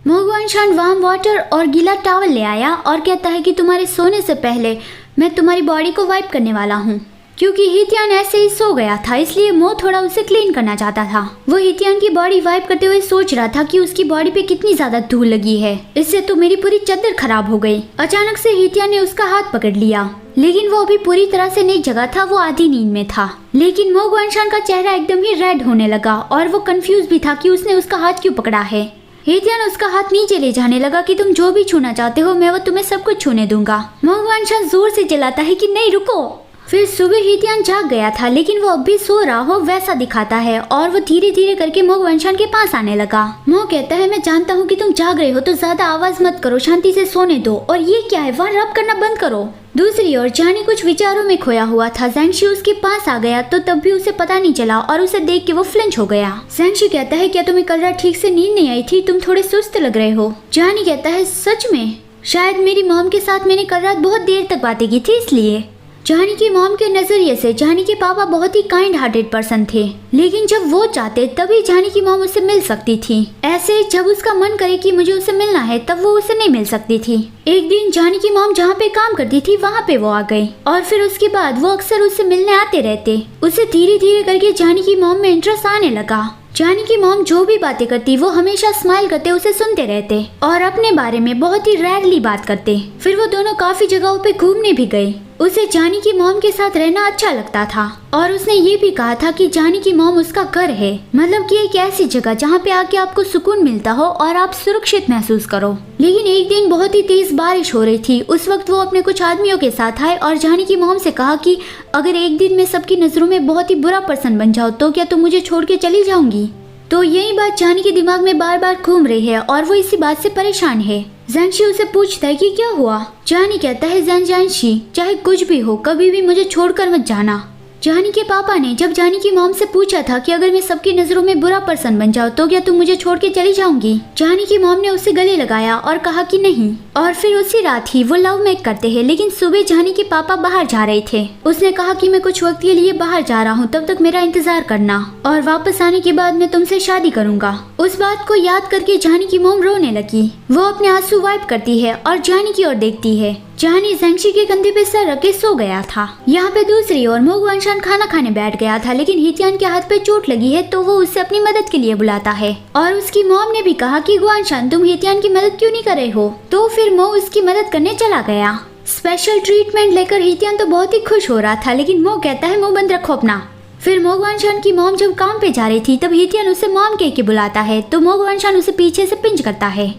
मोगवान शान warm water और गीला टॉवल ले आया और कहता है कि तुम्हारे सोने से पहले मैं तुम्हारी बॉडी को वाइप करने वाला हूँ। क्योंकि हितियान ऐसे ही सो गया था इसलिए मो थोड़ा उसे क्लीन करना चाहता था। वो हितियान की बॉडी वाइप करते हुए सोच रहा था कि उसकी बॉडी पे कितनी ज्यादा धूल लगी है, इससे तो मेरी पूरी चादर खराब हो गई। अचानक से हितियान ने उसका हाथ पकड़ लिया, लेकिन वो अभी पूरी तरह से नई जगह था, वो आधी नींद में था। लेकिन मोगवान शान का चेहरा एकदम ही रेड होने लगा और वो कंफ्यूज भी था कि उसने उसका हाथ क्यों पकड़ा है। हितियान उसका हाथ नीचे ले जाने लगा कि तुम जो भी छूना चाहते हो मैं वो तुम्हें सब कुछ छूने दूंगा। मोगवान शान जोर से चिल्लाता है कि नहीं रुको। फिर सुबह हितियान जाग गया था लेकिन वो अब भी सो रहा हो वैसा दिखाता है और वो धीरे धीरे करके मोगवान शान के पास आने लगा। मो कहता है मैं जानता हूँ कि तुम जाग रहे हो तो ज्यादा आवाज मत करो, शांति से सोने दो। और ये क्या है, वहाँ रब करना बंद करो। दूसरी ओर जानी कुछ विचारों में खोया हुआ था। ज़ैंगशी उसके पास आ गया तो तब भी उसे पता नहीं चला और उसे देख के वो फ्लिंच हो गया। ज़ैंगशी कहता है क्या तुम्हें कल रात ठीक से नींद नहीं आई थी, तुम थोड़े सुस्त लग रहे हो। जानी कहता है सच में, शायद मेरी मॉम के साथ मैंने कल रात बहुत देर तक बातें की थी इसलिए। जानी की मॉम के नजरिए से जानी के पापा बहुत ही काइंड हार्टेड पर्सन थे, लेकिन जब वो चाहते तभी जानी की मॉम उससे मिल सकती थी। ऐसे जब उसका मन करे कि मुझे उससे मिलना है तब वो उसे नहीं मिल सकती थी। एक दिन जानी की मॉम जहाँ पे काम करती थी वहाँ पे वो आ गई और फिर उसके बाद वो अक्सर उससे मिलने आते रहते। उसे धीरे धीरे करके जानी की मॉम में इंटरेस्ट आने लगा। जानी की मॉम जो भी बातें करती वो हमेशा स्माइल करते उसे सुनते रहते और अपने बारे में बहुत ही रेयरली बात करते। फिर वो दोनों काफी जगहों पे घूमने भी गए। उसे जानी की मॉम के साथ रहना अच्छा लगता था और उसने ये भी कहा था कि जानी की मॉम उसका घर है, मतलब कि एक ऐसी जगह जहाँ पे आके आपको सुकून मिलता हो और आप सुरक्षित महसूस करो। लेकिन एक दिन बहुत ही तेज बारिश हो रही थी। उस वक्त वो अपने कुछ आदमियों के साथ आए और जानी की मॉम से कहा कि अगर एक दिन मैं सबकी नजरों में बहुत ही बुरा पर्सन बन जाऊँ तो क्या तुम मुझे छोड़ के चली जाऊंगी। तो यही बात जानी के दिमाग में बार बार घूम रही है और वो इसी बात से परेशान है। ज़ैंगशी उसे पूछता है कि क्या हुआ। जानी कहता है ज़ैंगशी चाहे कुछ भी हो कभी भी मुझे छोड़कर मत जाना। जानी के पापा ने जब जानी की मॉम से पूछा था कि अगर मैं सबकी नजरों में बुरा पर्सन बन जाऊँ तो क्या तुम मुझे छोड़ के चली जाऊंगी, जानी की मॉम ने उसे गले लगाया और कहा कि नहीं। और फिर उसी रात ही वो लव मेक करते हैं। लेकिन सुबह जानी के पापा बाहर जा रहे थे। उसने कहा कि मैं कुछ वक्त के लिए बाहर जा रहा हूँ, तब तक मेरा इंतजार करना और वापस आने के बाद मैं तुमसे शादी करूंगा। उस बात को याद करके जानी की मॉम रोने लगी। वो अपने आंसू वाइप करती है और जानी की ओर देखती है। जानी ज़ैंगशी के कंधे पे सर रख के सो गया था। यहाँ पे दूसरी ओर मोगवान शान खाना खाने बैठ गया था, लेकिन हितियान के हाथ पे चोट लगी है तो वो उससे अपनी मदद के लिए बुलाता है। और उसकी मॉम ने भी कहा कि गुआन शान तुम हितियान की मदद क्यों नहीं कर रहे हो, तो फिर मो उसकी मदद करने चला गया। स्पेशल ट्रीटमेंट लेकर हितियान तो बहुत ही खुश हो रहा था, लेकिन मो कहता है मुंह बंद रखो अपना। फिर मोगवान शान की मॉम जब काम पे जा रही थी तब हितियान उसे मॉम कह के बुलाता है तो मोगवान शान उसे पीछे से पिंच करता है।